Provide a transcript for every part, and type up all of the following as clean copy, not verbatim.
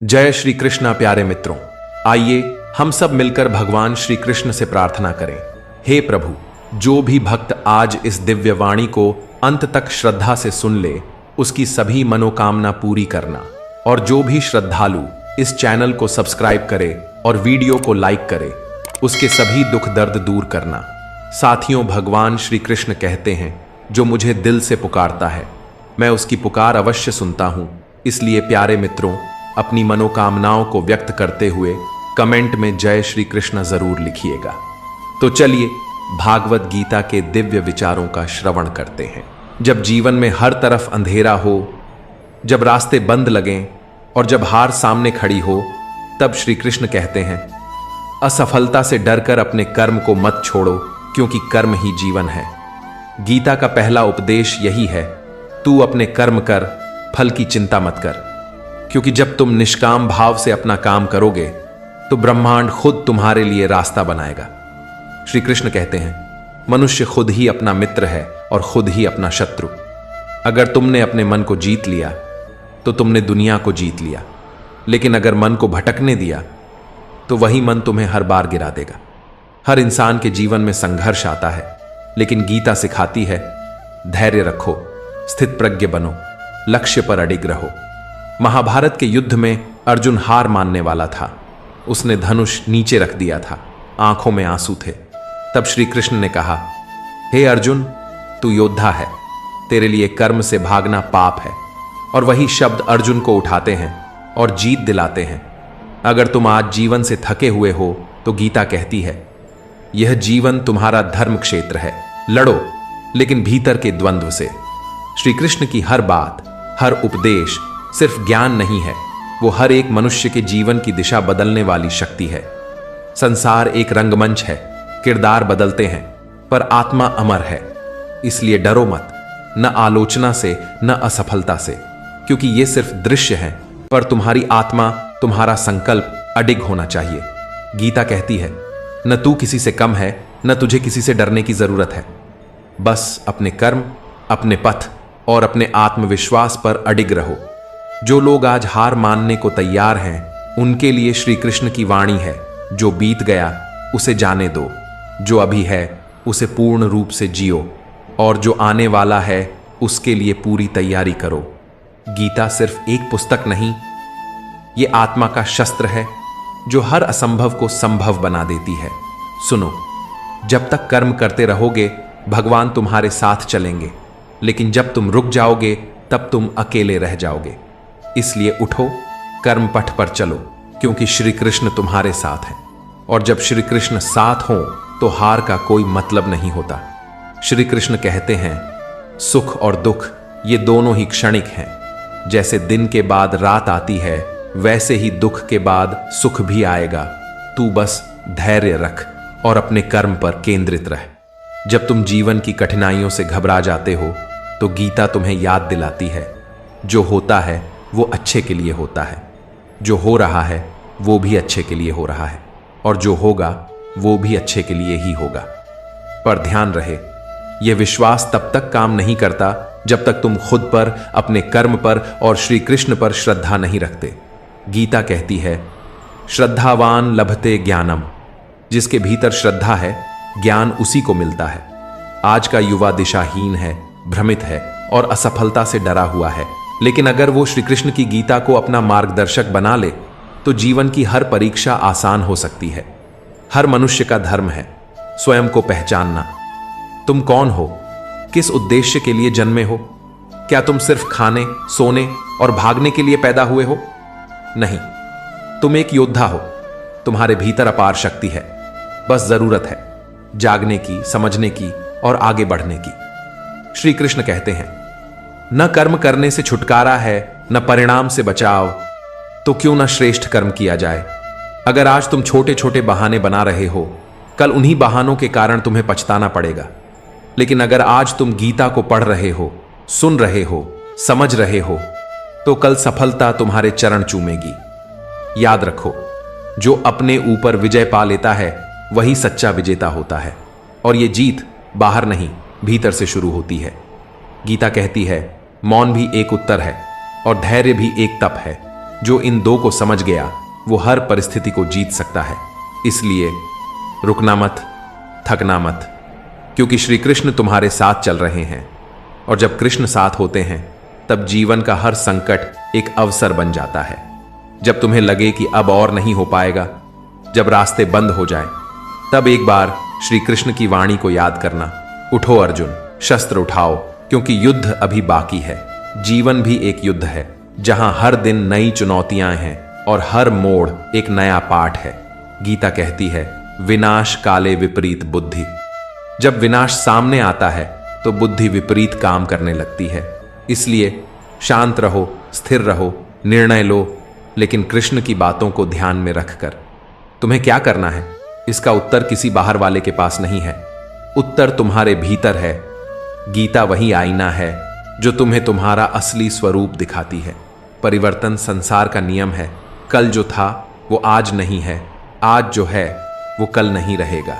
जय श्री कृष्णा प्यारे मित्रों, आइए हम सब मिलकर भगवान श्री कृष्ण से प्रार्थना करें। हे प्रभु, जो भी भक्त आज इस दिव्य वाणी को अंत तक श्रद्धा से सुन ले, उसकी सभी मनोकामना पूरी करना। और जो भी श्रद्धालु इस चैनल को सब्सक्राइब करे और वीडियो को लाइक करे, उसके सभी दुख दर्द दूर करना। साथियों, भगवान श्री कृष्ण कहते हैं, जो मुझे दिल से पुकारता है मैं उसकी पुकार अवश्य सुनता हूं। इसलिए प्यारे मित्रों, अपनी मनोकामनाओं को व्यक्त करते हुए कमेंट में जय श्री कृष्ण जरूर लिखिएगा। तो चलिए भागवत गीता के दिव्य विचारों का श्रवण करते हैं। जब जीवन में हर तरफ अंधेरा हो, जब रास्ते बंद लगें और जब हार सामने खड़ी हो, तब श्री कृष्ण कहते हैं, असफलता से डरकर अपने कर्म को मत छोड़ो, क्योंकि कर्म ही जीवन है। गीता का पहला उपदेश यही है, तू अपने कर्म कर, फल की चिंता मत कर। क्योंकि जब तुम निष्काम भाव से अपना काम करोगे तो ब्रह्मांड खुद तुम्हारे लिए रास्ता बनाएगा। श्री कृष्ण कहते हैं, मनुष्य खुद ही अपना मित्र है और खुद ही अपना शत्रु। अगर तुमने अपने मन को जीत लिया तो तुमने दुनिया को जीत लिया, लेकिन अगर मन को भटकने दिया तो वही मन तुम्हें हर बार गिरा देगा। हर इंसान के जीवन में संघर्ष आता है, लेकिन गीता सिखाती है, धैर्य रखो, स्थित प्रज्ञ बनो, लक्ष्य पर अडिग रहो। महाभारत के युद्ध में अर्जुन हार मानने वाला था। उसने धनुष नीचे रख दिया था, आंखों में आंसू थे। तब श्री कृष्ण ने कहा, हे अर्जुन, तू योद्धा है, तेरे लिए कर्म से भागना पाप है। और वही शब्द अर्जुन को उठाते हैं और जीत दिलाते हैं। अगर तुम आज जीवन से थके हुए हो तो गीता कहती है, यह जीवन तुम्हारा धर्म क्षेत्र है, लड़ो, लेकिन भीतर के द्वंद्व से। श्री कृष्ण की हर बात, हर उपदेश सिर्फ ज्ञान नहीं है, वो हर एक मनुष्य के जीवन की दिशा बदलने वाली शक्ति है। संसार एक रंगमंच है, किरदार बदलते हैं, पर आत्मा अमर है। इसलिए डरो मत, न आलोचना से न असफलता से, क्योंकि ये सिर्फ दृश्य है, पर तुम्हारी आत्मा, तुम्हारा संकल्प अडिग होना चाहिए। गीता कहती है, न तू किसी से कम है, न तुझे किसी से डरने की जरूरत है। बस अपने कर्म, अपने पथ और अपने आत्मविश्वास पर अडिग रहो। जो लोग आज हार मानने को तैयार हैं, उनके लिए श्री कृष्ण की वाणी है, जो बीत गया उसे जाने दो, जो अभी है उसे पूर्ण रूप से जियो, और जो आने वाला है उसके लिए पूरी तैयारी करो। गीता सिर्फ एक पुस्तक नहीं, ये आत्मा का शस्त्र है, जो हर असंभव को संभव बना देती है। सुनो, जब तक कर्म करते रहोगे भगवान तुम्हारे साथ चलेंगे, लेकिन जब तुम रुक जाओगे तब तुम अकेले रह जाओगे। इसलिए उठो, कर्म पथ पर चलो, क्योंकि श्री कृष्ण तुम्हारे साथ हैं। और जब श्री कृष्ण साथ हों तो हार का कोई मतलब नहीं होता। श्री कृष्ण कहते हैं, सुख और दुख ये दोनों ही क्षणिक हैं। जैसे दिन के बाद रात आती है, वैसे ही दुख के बाद सुख भी आएगा। तू बस धैर्य रख और अपने कर्म पर केंद्रित रह। जब तुम जीवन की कठिनाइयों से घबरा जाते हो तो गीता तुम्हें याद दिलाती है, जो होता है वो अच्छे के लिए होता है, जो हो रहा है वो भी अच्छे के लिए हो रहा है, और जो होगा वो भी अच्छे के लिए ही होगा। पर ध्यान रहे, यह विश्वास तब तक काम नहीं करता जब तक तुम खुद पर, अपने कर्म पर और श्री कृष्ण पर श्रद्धा नहीं रखते। गीता कहती है, श्रद्धावान लभते ज्ञानम। जिसके भीतर श्रद्धा है, ज्ञान उसी को मिलता है। आज का युवा दिशाहीन है, भ्रमित है और असफलता से डरा हुआ है, लेकिन अगर वो श्री कृष्ण की गीता को अपना मार्गदर्शक बना ले तो जीवन की हर परीक्षा आसान हो सकती है। हर मनुष्य का धर्म है स्वयं को पहचानना। तुम कौन हो, किस उद्देश्य के लिए जन्मे हो? क्या तुम सिर्फ खाने, सोने और भागने के लिए पैदा हुए हो? नहीं, तुम एक योद्धा हो। तुम्हारे भीतर अपार शक्ति है, बस जरूरत है जागने की, समझने की और आगे बढ़ने की। श्री कृष्ण कहते हैं, न कर्म करने से छुटकारा है, न परिणाम से बचाव, तो क्यों न श्रेष्ठ कर्म किया जाए। अगर आज तुम छोटे छोटे बहाने बना रहे हो, कल उन्हीं बहानों के कारण तुम्हें पछताना पड़ेगा। लेकिन अगर आज तुम गीता को पढ़ रहे हो, सुन रहे हो, समझ रहे हो, तो कल सफलता तुम्हारे चरण चूमेगी। याद रखो, जो अपने ऊपर विजय पा लेता है वही सच्चा विजेता होता है, और ये जीत बाहर नहीं, भीतर से शुरू होती है। गीता कहती है, मौन भी एक उत्तर है और धैर्य भी एक तप है। जो इन दो को समझ गया वो हर परिस्थिति को जीत सकता है। इसलिए रुकना मत, थकना मत, क्योंकि श्री कृष्ण तुम्हारे साथ चल रहे हैं। और जब कृष्ण साथ होते हैं तब जीवन का हर संकट एक अवसर बन जाता है। जब तुम्हें लगे कि अब और नहीं हो पाएगा, जब रास्ते बंद हो जाए, तब एक बार श्री कृष्ण की वाणी को याद करना, उठो अर्जुन, शस्त्र उठाओ, क्योंकि युद्ध अभी बाकी है। जीवन भी एक युद्ध है जहां हर दिन नई चुनौतियां हैं और हर मोड़ एक नया पाठ है। गीता कहती है, विनाश काले विपरीत बुद्धि। जब विनाश सामने आता है तो बुद्धि विपरीत काम करने लगती है। इसलिए शांत रहो, स्थिर रहो, निर्णय लो, लेकिन कृष्ण की बातों को ध्यान में रखकर। तुम्हें क्या करना है, इसका उत्तर किसी बाहर वाले के पास नहीं है। उत्तर तुम्हारे भीतर है। गीता वही आईना है जो तुम्हें तुम्हारा असली स्वरूप दिखाती है। परिवर्तन संसार का नियम है। कल जो था वो आज नहीं है, आज जो है वो कल नहीं रहेगा।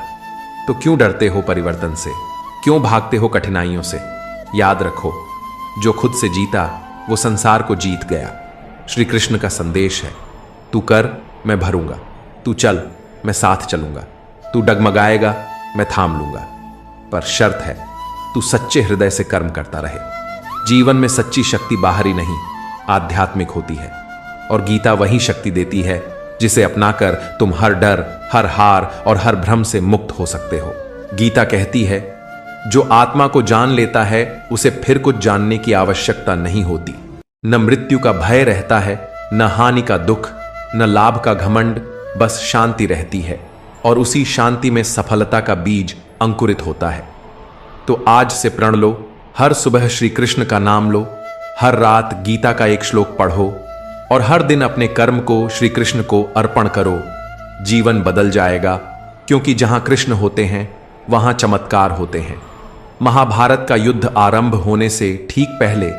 तो क्यों डरते हो परिवर्तन से? क्यों भागते हो कठिनाइयों से? याद रखो, जो खुद से जीता वो संसार को जीत गया। श्री कृष्ण का संदेश है, तू कर, मैं भरूंगा। तू चल, मैं साथ चलूंगा। तू डगमगाएगा, मैं थाम लूंगा। पर शर्त है, तू सच्चे हृदय से कर्म करता रहे। जीवन में सच्ची शक्ति बाहरी नहीं, आध्यात्मिक होती है। और गीता वही शक्ति देती है जिसे अपनाकर तुम हर डर, हर हार और हर भ्रम से मुक्त हो सकते हो। गीता कहती है, जो आत्मा को जान लेता है उसे फिर कुछ जानने की आवश्यकता नहीं होती। न मृत्यु का भय रहता है, न हानि का दुख, न लाभ का घमंड, बस शांति रहती है। और उसी शांति में सफलता का बीज अंकुरित होता है। तो आज से प्रण लो, हर सुबह श्री कृष्ण का नाम लो, हर रात गीता का एक श्लोक पढ़ो और हर दिन अपने कर्म को श्री कृष्ण को अर्पण करो। जीवन बदल जाएगा, क्योंकि जहां कृष्ण होते हैं वहां चमत्कार होते हैं। महाभारत का युद्ध आरंभ होने से ठीक पहले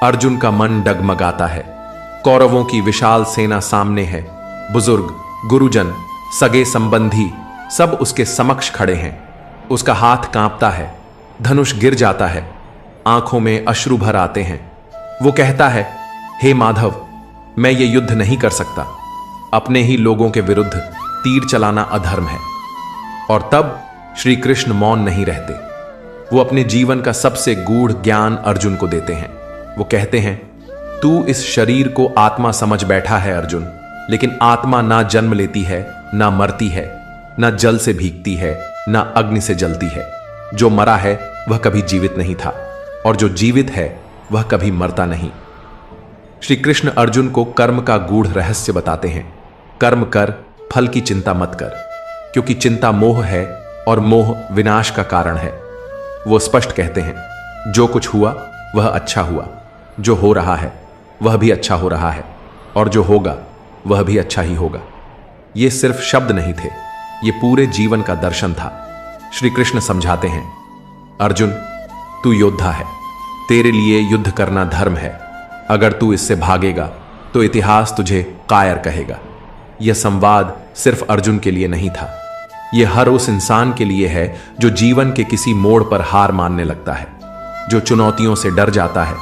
अर्जुन का मन डगमगाता है। कौरवों की विशाल सेना सामने है। बुजुर्ग, गुरुजन, सगे संबंधी सब उसके समक्ष खड़े हैं। उसका हाथ कांपता है, धनुष गिर जाता है, आंखों में अश्रु भर आते हैं। वो कहता है, हे माधव, मैं ये युद्ध नहीं कर सकता। अपने ही लोगों के विरुद्ध तीर चलाना अधर्म है। और तब श्री कृष्ण मौन नहीं रहते। वो अपने जीवन का सबसे गूढ़ ज्ञान अर्जुन को देते हैं। वो कहते हैं, तू इस शरीर को आत्मा समझ बैठा है अर्जुन, लेकिन आत्मा ना जन्म लेती है, ना मरती है, ना जल से भीगती है, ना अग्नि से जलती है। जो मरा है वह कभी जीवित नहीं था, और जो जीवित है वह कभी मरता नहीं। श्री कृष्ण अर्जुन को कर्म का गूढ़ रहस्य बताते हैं। कर्म कर, फल की चिंता मत कर, क्योंकि चिंता मोह है और मोह विनाश का कारण है। वो स्पष्ट कहते हैं, जो कुछ हुआ वह अच्छा हुआ, जो हो रहा है वह भी अच्छा हो रहा है, और जो होगा वह भी अच्छा ही होगा। ये सिर्फ शब्द नहीं थे, ये पूरे जीवन का दर्शन था। श्री कृष्ण समझाते हैं, अर्जुन, तू योद्धा है, तेरे लिए युद्ध करना धर्म है। अगर तू इससे भागेगा तो इतिहास तुझे कायर कहेगा। यह संवाद सिर्फ अर्जुन के लिए नहीं था, यह हर उस इंसान के लिए है जो जीवन के किसी मोड़ पर हार मानने लगता है, जो चुनौतियों से डर जाता है,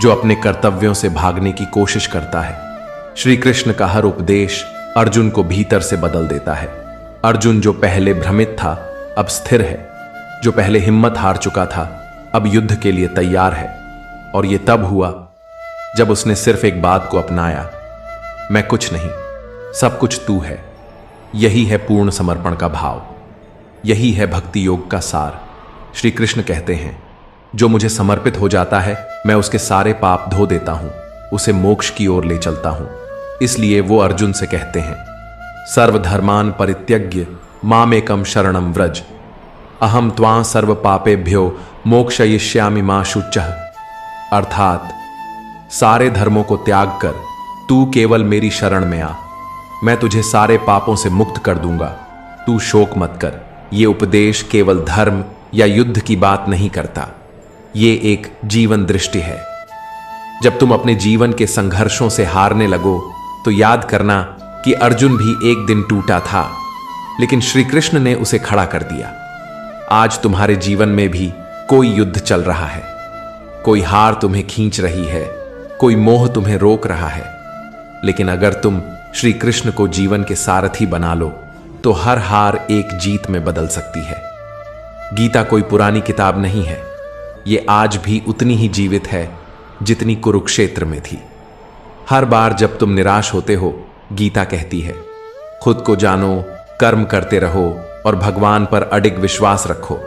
जो अपने कर्तव्यों से भागने की कोशिश करता है। श्री कृष्ण का हर उपदेश अर्जुन को भीतर से बदल देता है। अर्जुन जो पहले भ्रमित था अब स्थिर है, जो पहले हिम्मत हार चुका था अब युद्ध के लिए तैयार है। और यह तब हुआ जब उसने सिर्फ एक बात को अपनाया, मैं कुछ नहीं, सब कुछ तू है। यही है पूर्ण समर्पण का भाव, यही है भक्ति योग का सार। श्री कृष्ण कहते हैं, जो मुझे समर्पित हो जाता है मैं उसके सारे पाप धो देता हूं, उसे मोक्ष की ओर ले चलता हूं। इसलिए वो अर्जुन से कहते हैं, सर्वधर्मान परित्यज्य मामेकम शरणम व्रज, अहम त्वां सर्व पापेभ्यो मोक्षयिष्यामि मा शुचः। अर्थात सारे धर्मों को त्याग कर तू केवल मेरी शरण में आ, मैं तुझे सारे पापों से मुक्त कर दूंगा, तू शोक मत कर। ये उपदेश केवल धर्म या युद्ध की बात नहीं करता, ये एक जीवन दृष्टि है। जब तुम अपने जीवन के संघर्षों से हारने लगो तो याद करना कि अर्जुन भी एक दिन टूटा था, लेकिन श्री कृष्ण ने उसे खड़ा कर दिया। आज तुम्हारे जीवन में भी कोई युद्ध चल रहा है, कोई हार तुम्हें खींच रही है, कोई मोह तुम्हें रोक रहा है। लेकिन अगर तुम श्री कृष्ण को जीवन के सारथी बना लो तो हर हार एक जीत में बदल सकती है। गीता कोई पुरानी किताब नहीं है, ये आज भी उतनी ही जीवित है जितनी कुरुक्षेत्र में थी। हर बार जब तुम निराश होते हो, गीता कहती है, खुद को जानो, कर्म करते रहो और भगवान पर अडिग विश्वास रखो,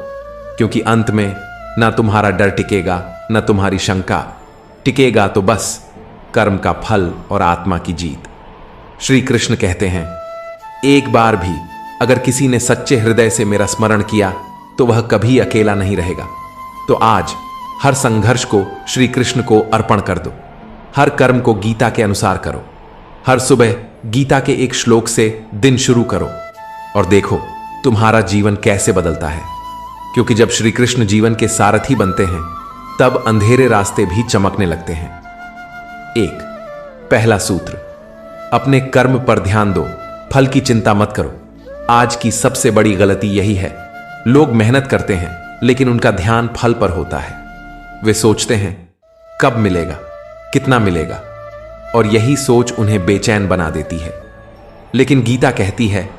क्योंकि अंत में ना तुम्हारा डर टिकेगा, ना तुम्हारी शंका टिकेगा, तो बस कर्म का फल और आत्मा की जीत। श्री कृष्ण कहते हैं, एक बार भी अगर किसी ने सच्चे हृदय से मेरा स्मरण किया तो वह कभी अकेला नहीं रहेगा। तो आज हर संघर्ष को श्री कृष्ण को अर्पण कर दो, हर कर्म को गीता के अनुसार करो, हर सुबह गीता के एक श्लोक से दिन शुरू करो और देखो तुम्हारा जीवन कैसे बदलता है। क्योंकि जब श्री कृष्ण जीवन के सारथी बनते हैं तब अंधेरे रास्ते भी चमकने लगते हैं। पहला सूत्र, अपने कर्म पर ध्यान दो, फल की चिंता मत करो। आज की सबसे बड़ी गलती यही है, लोग मेहनत करते हैं लेकिन उनका ध्यान फल पर होता है। वे सोचते हैं कब मिलेगा, कितना मिलेगा, और यही सोच उन्हें बेचैन बना देती है। लेकिन गीता कहती है,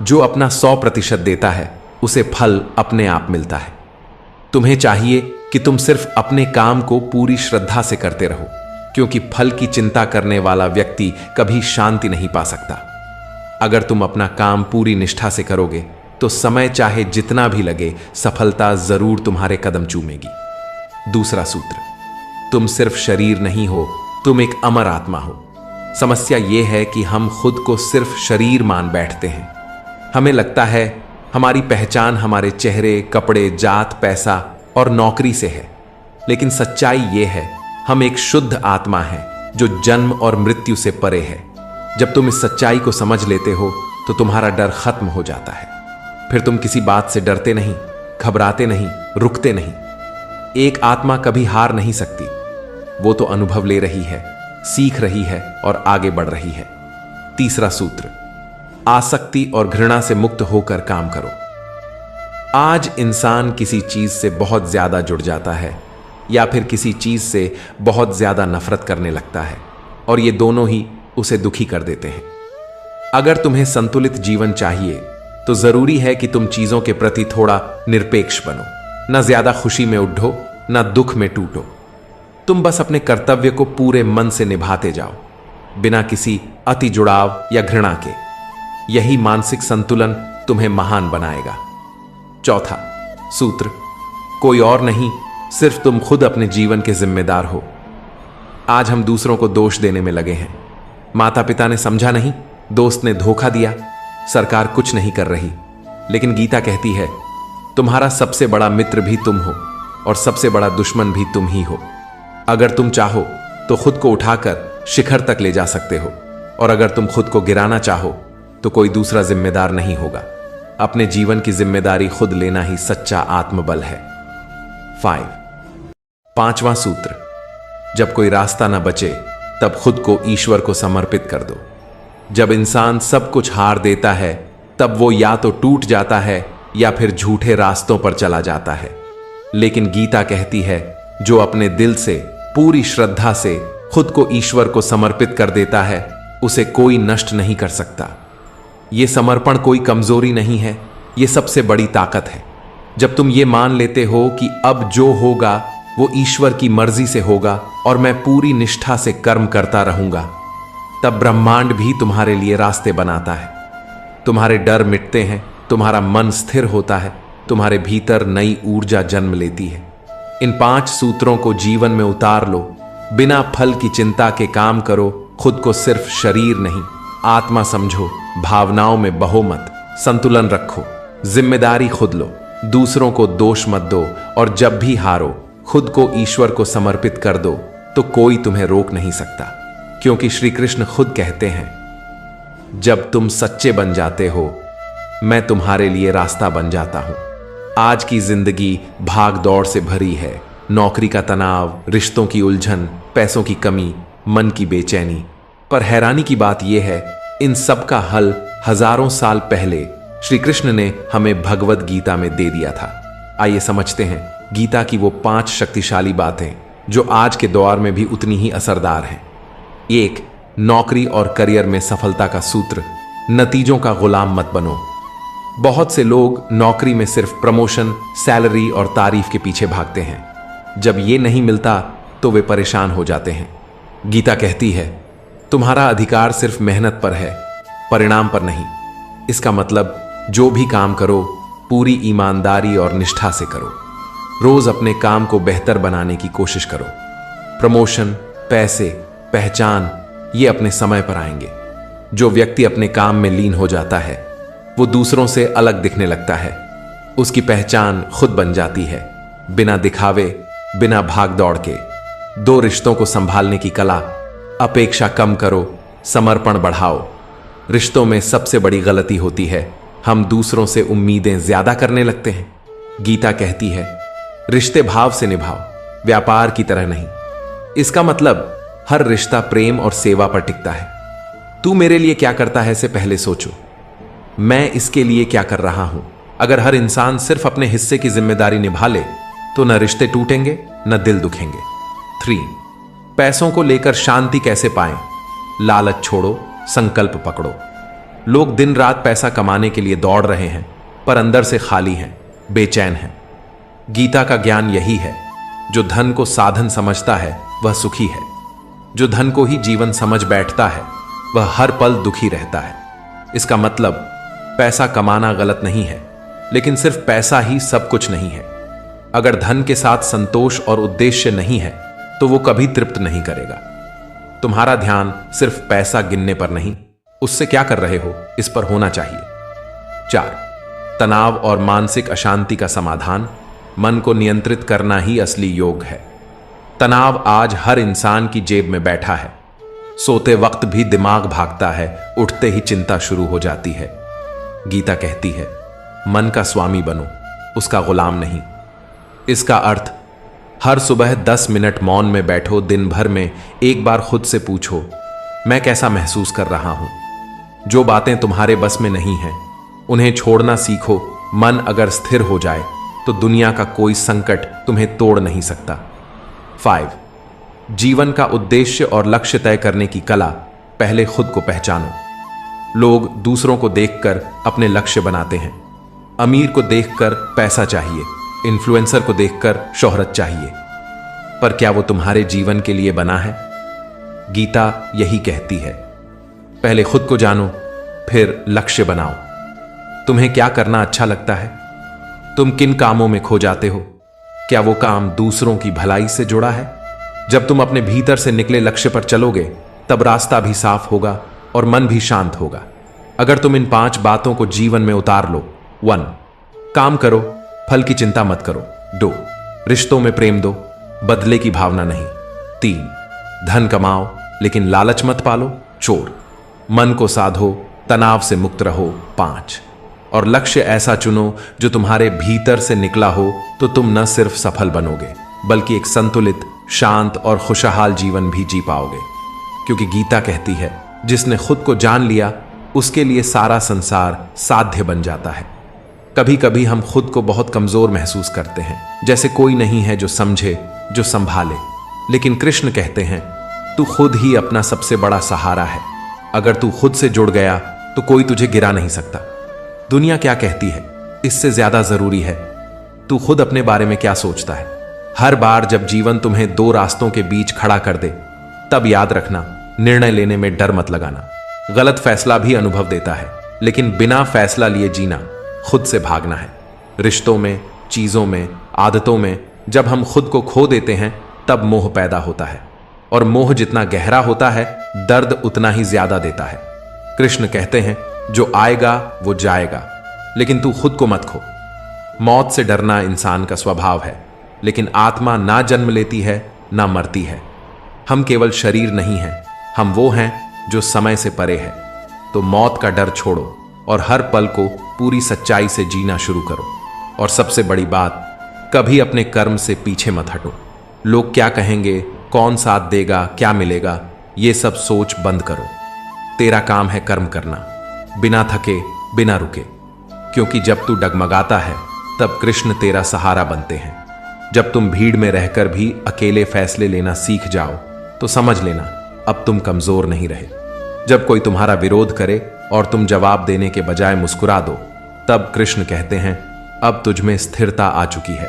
जो अपना 100% देता है उसे फल अपने आप मिलता है। तुम्हें चाहिए कि तुम सिर्फ अपने काम को पूरी श्रद्धा से करते रहो, क्योंकि फल की चिंता करने वाला व्यक्ति कभी शांति नहीं पा सकता। अगर तुम अपना काम पूरी निष्ठा से करोगे तो समय चाहे जितना भी लगे, सफलता जरूर तुम्हारे कदम चूमेगी। दूसरा सूत्र, तुम सिर्फ शरीर नहीं हो, तुम एक अमर आत्मा हो। समस्या यह है कि हम खुद को सिर्फ शरीर मान बैठते हैं। हमें लगता है हमारी पहचान हमारे चेहरे, कपड़े, जात, पैसा और नौकरी से है, लेकिन सच्चाई यह है हम एक शुद्ध आत्मा है जो जन्म और मृत्यु से परे है। जब तुम इस सच्चाई को समझ लेते हो तो तुम्हारा डर खत्म हो जाता है। फिर तुम किसी बात से डरते नहीं, घबराते नहीं, रुकते नहीं। एक आत्मा कभी हार नहीं सकती, वो तो अनुभव ले रही है, सीख रही है और आगे बढ़ रही है। तीसरा सूत्र, आसक्ति और घृणा से मुक्त होकर काम करो। आज इंसान किसी चीज से बहुत ज्यादा जुड़ जाता है या फिर किसी चीज से बहुत ज्यादा नफरत करने लगता है, और ये दोनों ही उसे दुखी कर देते हैं। अगर तुम्हें संतुलित जीवन चाहिए तो जरूरी है कि तुम चीजों के प्रति थोड़ा निरपेक्ष बनो, ना ज्यादा खुशी में उठो, ना दुख में टूटो। तुम बस अपने कर्तव्य को पूरे मन से निभाते जाओ, बिना किसी अति जुड़ाव या घृणा के। यही मानसिक संतुलन तुम्हें महान बनाएगा। चौथा सूत्र, कोई और नहीं, सिर्फ तुम खुद अपने जीवन के जिम्मेदार हो। आज हम दूसरों को दोष देने में लगे हैं। माता पिता ने समझा नहीं, दोस्त ने धोखा दिया, सरकार कुछ नहीं कर रही। लेकिन गीता कहती है, तुम्हारा सबसे बड़ा मित्र भी तुम हो और सबसे बड़ा दुश्मन भी तुम ही हो। अगर तुम चाहो तो खुद को उठाकर शिखर तक ले जा सकते हो, और अगर तुम खुद को गिराना चाहो तो कोई दूसरा जिम्मेदार नहीं होगा। अपने जीवन की जिम्मेदारी खुद लेना ही सच्चा आत्मबल है। 5वां सूत्र, जब कोई रास्ता ना बचे तब खुद को ईश्वर को समर्पित कर दो। जब इंसान सब कुछ हार देता है तब वो या तो टूट जाता है या फिर झूठे रास्तों पर चला जाता है। लेकिन गीता कहती है, जो अपने दिल से पूरी श्रद्धा से खुद को ईश्वर को समर्पित कर देता है उसे कोई नष्ट नहीं कर सकता। ये समर्पण कोई कमजोरी नहीं है, ये सबसे बड़ी ताकत है। जब तुम ये मान लेते हो कि अब जो होगा वो ईश्वर की मर्जी से होगा और मैं पूरी निष्ठा से कर्म करता रहूंगा, तब ब्रह्मांड भी तुम्हारे लिए रास्ते बनाता है। तुम्हारे डर मिटते हैं, तुम्हारा मन स्थिर होता है, तुम्हारे भीतर नई ऊर्जा जन्म लेती है। इन 5 सूत्रों को जीवन में उतार लो, बिना फल की चिंता के काम करो, खुद को सिर्फ शरीर नहीं आत्मा समझो, भावनाओं में बहो मत, संतुलन रखो, जिम्मेदारी खुद लो, दूसरों को दोष मत दो, और जब भी हारो खुद को ईश्वर को समर्पित कर दो तो कोई तुम्हें रोक नहीं सकता। क्योंकि श्री कृष्ण खुद कहते हैं, जब तुम सच्चे बन जाते हो मैं तुम्हारे लिए रास्ता बन जाता हूं। आज की जिंदगी भाग दौड़ से भरी है, नौकरी का तनाव, रिश्तों की उलझन, पैसों की कमी, मन की बेचैनी। पर हैरानी की बात यह है, इन सब का हल हजारों साल पहले श्री कृष्ण ने हमें भगवत गीता में दे दिया था। आइए समझते हैं गीता की वो 5 शक्तिशाली बातें जो आज के दौर में भी उतनी ही असरदार हैं। 1. नौकरी और करियर में सफलता का सूत्र, नतीजों का गुलाम मत बनो। बहुत से लोग नौकरी में सिर्फ प्रमोशन, सैलरी और तारीफ के पीछे भागते हैं। जब ये नहीं मिलता तो वे परेशान हो जाते हैं। गीता कहती है, तुम्हारा अधिकार सिर्फ मेहनत पर है, परिणाम पर नहीं। इसका मतलब जो भी काम करो पूरी ईमानदारी और निष्ठा से करो। रोज अपने काम को बेहतर बनाने की कोशिश करो। प्रमोशन, पैसे, पहचान ये अपने समय पर आएंगे। जो व्यक्ति अपने काम में लीन हो जाता है वो दूसरों से अलग दिखने लगता है। उसकी पहचान खुद बन जाती है, बिना दिखावे, बिना भाग दौड़ के। 2 रिश्तों को संभालने की कला, अपेक्षा कम करो, समर्पण बढ़ाओ। रिश्तों में सबसे बड़ी गलती होती है, हम दूसरों से उम्मीदें ज्यादा करने लगते हैं। गीता कहती है, रिश्ते भाव से निभाओ, व्यापार की तरह नहीं। इसका मतलब हर रिश्ता प्रेम और सेवा पर टिकता है। तू मेरे लिए क्या करता है इसे पहले सोचो, मैं इसके लिए क्या कर रहा हूं। अगर हर इंसान सिर्फ अपने हिस्से की जिम्मेदारी निभा ले तो न रिश्ते टूटेंगे न दिल दुखेंगे। 3. पैसों को लेकर शांति कैसे पाएं? लालच छोड़ो, संकल्प पकड़ो। लोग दिन रात पैसा कमाने के लिए दौड़ रहे हैं पर अंदर से खाली हैं, बेचैन हैं। गीता का ज्ञान यही है, जो धन को साधन समझता है वह सुखी है। जो धन को ही जीवन समझ बैठता है वह हर पल दुखी रहता है। इसका मतलब पैसा कमाना गलत नहीं है, लेकिन सिर्फ पैसा ही सब कुछ नहीं है। अगर धन के साथ संतोष और उद्देश्य नहीं है तो वो कभी तृप्त नहीं करेगा। तुम्हारा ध्यान सिर्फ पैसा गिनने पर नहीं, उससे क्या कर रहे हो इस पर होना चाहिए। 4. तनाव और मानसिक अशांति का समाधान, मन को नियंत्रित करना ही असली योग है। तनाव आज हर इंसान की जेब में बैठा है। सोते वक्त भी दिमाग भागता है, उठते ही चिंता शुरू हो जाती है। गीता कहती है, मन का स्वामी बनो, उसका गुलाम नहीं। इसका अर्थ हर सुबह 10 मिनट मौन में बैठो। दिन भर में एक बार खुद से पूछो, मैं कैसा महसूस कर रहा हूं। जो बातें तुम्हारे बस में नहीं हैं उन्हें छोड़ना सीखो। मन अगर स्थिर हो जाए तो दुनिया का कोई संकट तुम्हें तोड़ नहीं सकता। 5. जीवन का उद्देश्य और लक्ष्य तय करने की कला, पहले खुद को पहचानो। लोग दूसरों को देखकर अपने लक्ष्य बनाते हैं। अमीर को देखकर पैसा चाहिए, इन्फ्लुएंसर को देखकर शोहरत चाहिए, पर क्या वो तुम्हारे जीवन के लिए बना है? गीता यही कहती है, पहले खुद को जानो, फिर लक्ष्य बनाओ। तुम्हें क्या करना अच्छा लगता है? तुम किन कामों में खो जाते हो? क्या वो काम दूसरों की भलाई से जुड़ा है? जब तुम अपने भीतर से निकले लक्ष्य पर चलोगे तब रास्ता भी साफ होगा और मन भी शांत होगा। अगर तुम इन 5 बातों को जीवन में उतार लो। 1. काम करो, फल की चिंता मत करो। 2. रिश्तों में प्रेम दो, बदले की भावना नहीं। 3. धन कमाओ लेकिन लालच मत पालो, चोर। मन को साधो, तनाव से मुक्त रहो। 5. और लक्ष्य ऐसा चुनो जो तुम्हारे भीतर से निकला हो, तो तुम न सिर्फ सफल बनोगे बल्कि एक संतुलित, शांत और खुशहाल जीवन भी जी पाओगे। क्योंकि गीता कहती है, जिसने खुद को जान लिया उसके लिए सारा संसार साध्य बन जाता है। कभी कभी हम खुद को बहुत कमजोर महसूस करते हैं, जैसे कोई नहीं है जो समझे, जो संभाले। लेकिन कृष्ण कहते हैं, तू खुद ही अपना सबसे बड़ा सहारा है। अगर तू खुद से जुड़ गया तो कोई तुझे गिरा नहीं सकता। दुनिया क्या कहती है, इससे ज्यादा जरूरी है तू खुद अपने बारे में क्या सोचता है। हर बार जब जीवन तुम्हें 2 रास्तों के बीच खड़ा कर दे, तब याद रखना, निर्णय लेने में डर मत लगाना। गलत फैसला भी अनुभव देता है, लेकिन बिना फैसला लिए जीना, खुद से भागना है। रिश्तों में, चीजों में, आदतों में जब हम खुद को खो देते हैं तब मोह पैदा होता है, और मोह जितना गहरा होता है दर्द उतना ही ज्यादा देता है। कृष्ण कहते हैं, जो आएगा वो जाएगा, लेकिन तू खुद को मत खो। मौत से डरना इंसान का स्वभाव है, लेकिन आत्मा ना जन्म लेती है ना मरती है। हम केवल शरीर नहीं हैं, हम वो हैं जो समय से परे है। तो मौत का डर छोड़ो और हर पल को पूरी सच्चाई से जीना शुरू करो। और सबसे बड़ी बात, कभी अपने कर्म से पीछे मत हटो। लोग क्या कहेंगे, कौन साथ देगा, क्या मिलेगा, ये सब सोच बंद करो। तेरा काम है कर्म करना, बिना थके, बिना रुके। क्योंकि जब तू डगमगाता है तब कृष्ण तेरा सहारा बनते हैं। जब तुम भीड़ में रहकर भी अकेले फैसले लेना सीख जाओ तो समझ लेना, अब तुम कमजोर नहीं रहे। जब कोई तुम्हारा विरोध करे और तुम जवाब देने के बजाय मुस्कुरा दो, तब कृष्ण कहते हैं अब तुझ में स्थिरता आ चुकी है।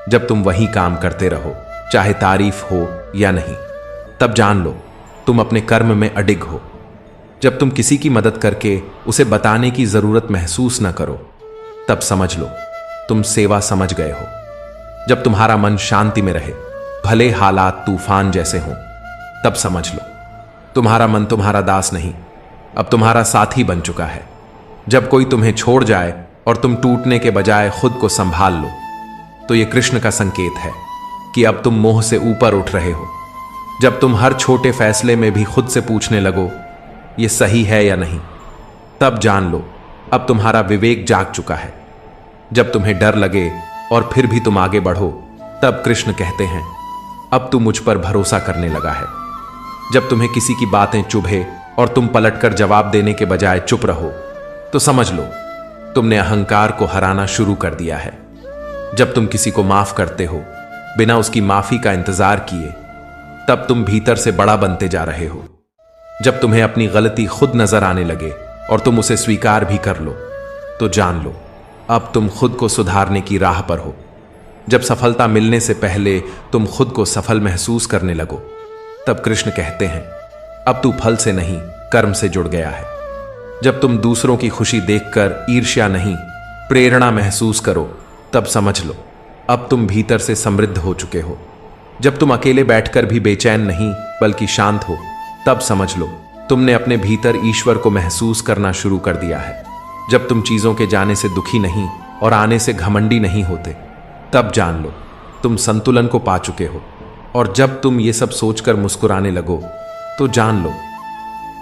जब तुम वही काम करते रहो, चाहे तारीफ हो या नहीं, तब जान लो तुम अपने कर्म में अडिग हो। जब तुम किसी की मदद करके उसे बताने की जरूरत महसूस न करो, तब समझ लो तुम सेवा समझ गए हो। जब तुम्हारा मन शांति में रहे, भले हालात तूफान जैसे हों, तब समझ लो तुम्हारा मन तुम्हारा दास नहीं, अब तुम्हारा साथी बन चुका है। जब कोई तुम्हें छोड़ जाए और तुम टूटने के बजाय खुद को संभाल लो, तो यह कृष्ण का संकेत है कि अब तुम मोह से ऊपर उठ रहे हो। जब तुम हर छोटे फैसले में भी खुद से पूछने लगो ये सही है या नहीं, तब जान लो अब तुम्हारा विवेक जाग चुका है। जब तुम्हें डर लगे और फिर भी तुम आगे बढ़ो, तब कृष्ण कहते हैं अब तू मुझ पर भरोसा करने लगा है। जब तुम्हें किसी की बातें चुभे और तुम पलटकर जवाब देने के बजाय चुप रहो, तो समझ लो तुमने अहंकार को हराना शुरू कर दिया है। जब तुम किसी को माफ करते हो बिना उसकी माफी का इंतजार किए, तब तुम भीतर से बड़ा बनते जा रहे हो। जब तुम्हें अपनी गलती खुद नजर आने लगे और तुम उसे स्वीकार भी कर लो, तो जान लो अब तुम खुद को सुधारने की राह पर हो। जब सफलता मिलने से पहले तुम खुद को सफल महसूस करने लगो, तब कृष्ण कहते हैं अब तू फल से नहीं कर्म से जुड़ गया है। जब तुम दूसरों की खुशी देखकर ईर्ष्या नहीं प्रेरणा महसूस करो, तब समझ लो अब तुम भीतर से समृद्ध हो चुके हो। जब तुम अकेले बैठकर भी बेचैन नहीं बल्कि शांत हो, तब समझ लो तुमने अपने भीतर ईश्वर को महसूस करना शुरू कर दिया है। जब तुम चीजों के जाने से दुखी नहीं और आने से घमंडी नहीं होते, तब जान लो तुम संतुलन को पा चुके हो। और जब तुम ये सब सोचकर मुस्कुराने लगो, तो जान लो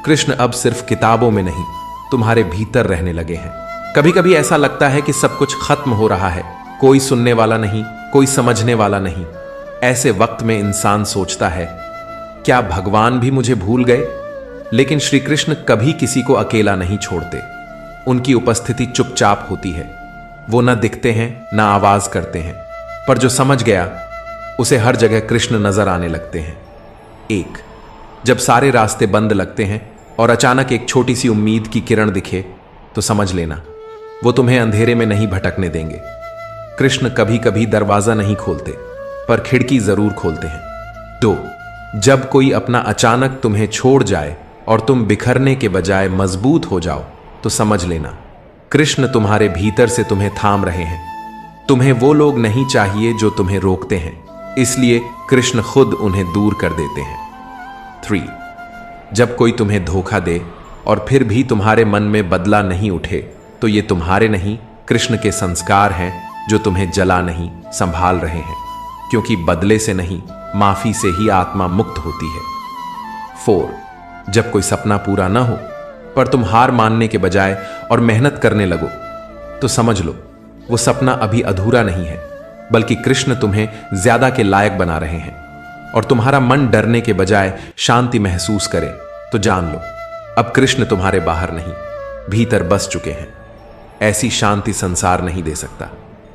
कृष्ण अब सिर्फ किताबों में नहीं तुम्हारे भीतर रहने लगे हैं। कभी कभी ऐसा लगता है कि सब कुछ खत्म हो रहा है, कोई सुनने वाला नहीं, कोई समझने वाला नहीं। ऐसे वक्त में इंसान सोचता है क्या भगवान भी मुझे भूल गए? लेकिन श्री कृष्ण कभी किसी को अकेला नहीं छोड़ते। उनकी उपस्थिति चुपचाप होती है। वो न दिखते हैं न आवाज करते हैं, पर जो समझ गया उसे हर जगह कृष्ण नजर आने लगते हैं। एक, जब सारे रास्ते बंद लगते हैं और अचानक एक छोटी सी उम्मीद की किरण दिखे, तो समझ लेना वो तुम्हें अंधेरे में नहीं भटकने देंगे। कृष्ण कभी कभी दरवाजा नहीं खोलते, पर खिड़की जरूर खोलते हैं। दो, जब कोई अपना अचानक तुम्हें छोड़ जाए और तुम बिखरने के बजाय मजबूत हो जाओ, तो समझ लेना कृष्ण तुम्हारे भीतर से तुम्हें थाम रहे हैं। तुम्हें वो लोग नहीं चाहिए जो तुम्हें रोकते हैं, इसलिए कृष्ण खुद उन्हें दूर कर देते हैं। 3, जब कोई तुम्हें धोखा दे और फिर भी तुम्हारे मन में बदला नहीं उठे, तो ये तुम्हारे नहीं कृष्ण के संस्कार हैं जो तुम्हें जला नहीं संभाल रहे हैं, क्योंकि बदले से नहीं माफी से ही आत्मा मुक्त होती है। 4, जब कोई सपना पूरा ना हो पर तुम हार मानने के बजाय और मेहनत करने लगो, तो समझ लो वो सपना अभी अधूरा नहीं है, बल्कि कृष्ण तुम्हें ज्यादा के लायक बना रहे हैं। और तुम्हारा मन डरने के बजाय शांति महसूस करे, तो जान लो अब कृष्ण तुम्हारे बाहर नहीं भीतर बस चुके हैं। ऐसी शांति संसार नहीं दे सकता,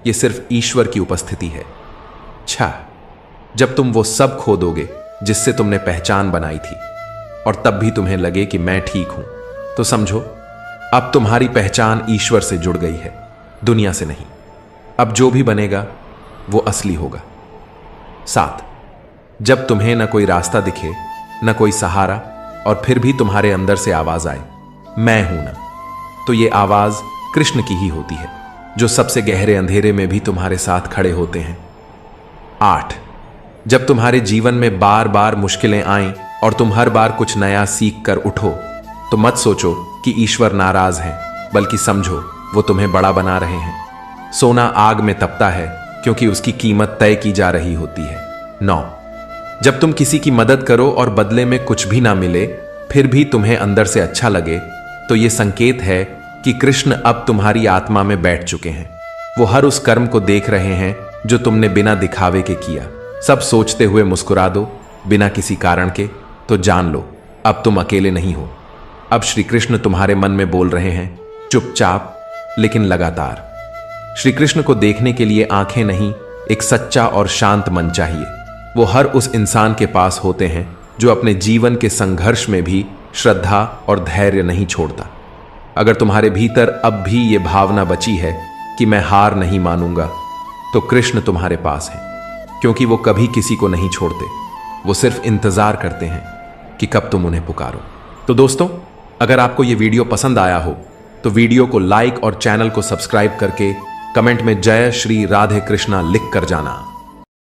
ये सिर्फ ईश्वर की उपस्थिति है। 6, जब तुम वो सब खो दोगे जिससे तुमने पहचान बनाई थी, और तब भी तुम्हें लगे कि मैं ठीक हूं, तो समझो अब तुम्हारी पहचान ईश्वर से जुड़ गई है, दुनिया से नहीं। अब जो भी बनेगा वो असली होगा। 7, जब तुम्हें न कोई रास्ता दिखे न कोई सहारा, और फिर भी तुम्हारे अंदर से आवाज आए मैं हूं ना, तो ये आवाज कृष्ण की ही होती है, जो सबसे गहरे अंधेरे में भी तुम्हारे साथ खड़े होते हैं। 8, जब तुम्हारे जीवन में बार बार मुश्किलें आएं और तुम हर बार कुछ नया सीख कर उठो, तो मत सोचो कि ईश्वर नाराज है, बल्कि समझो वो तुम्हें बड़ा बना रहे हैं। सोना आग में तपता है क्योंकि उसकी कीमत तय की जा रही होती है। 9, जब तुम किसी की मदद करो और बदले में कुछ भी ना मिले, फिर भी तुम्हें अंदर से अच्छा लगे, तो ये संकेत है कि कृष्ण अब तुम्हारी आत्मा में बैठ चुके हैं। वो हर उस कर्म को देख रहे हैं जो तुमने बिना दिखावे के किया। सब सोचते हुए मुस्कुरा दो बिना किसी कारण के, तो जान लो अब तुम अकेले नहीं हो। अब श्री कृष्ण तुम्हारे मन में बोल रहे हैं, चुपचाप लेकिन लगातार। श्री कृष्ण को देखने के लिए आंखें नहीं, एक सच्चा और शांत मन चाहिए। वो हर उस इंसान के पास होते हैं जो अपने जीवन के संघर्ष में भी श्रद्धा और धैर्य नहीं छोड़ता। अगर तुम्हारे भीतर अब भी ये भावना बची है कि मैं हार नहीं मानूंगा, तो कृष्ण तुम्हारे पास है, क्योंकि वो कभी किसी को नहीं छोड़ते। वो सिर्फ इंतजार करते हैं कि कब तुम उन्हें पुकारो। तो दोस्तों, अगर आपको ये वीडियो पसंद आया हो तो वीडियो को लाइक और चैनल को सब्सक्राइब करके कमेंट में जय श्री राधे कृष्णा लिख कर जाना।